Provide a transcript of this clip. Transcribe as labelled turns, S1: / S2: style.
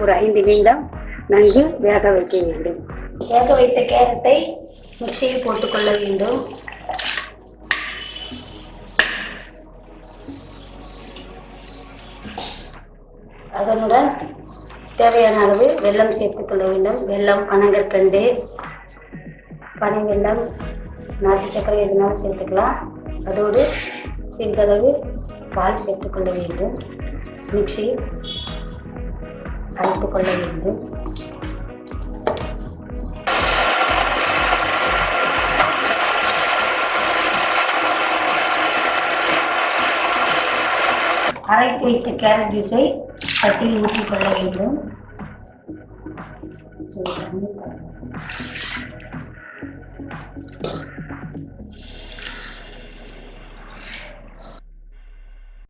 S1: ஒரு 5 நிமிடம் நன்கு வேக வைக்க வேண்டும். வேக வைத்த கேரட்டை மிக்சியில் போட்டுக்கொள்ள வேண்டும். அதனுடன் தேவையான அளவு வெல்லம் சேர்த்துக்கொள்ள வேண்டும். வெல்லம், பனங்கற்கண்டு, பனை வெல்லம், நாட்டு சர்க்கரை எதுனாலும் சேர்த்துக்கலாம். அதோடு சிறிதளவு பால் சேர்த்துக்கொள்ள வேண்டும். மிக்சியில் அரைத்து கொள்ள வேண்டும். அரைத்து வைத்த கேரட் ஜூஸை தட்டில் ஊற்றிக் கொள்ள வேண்டும்.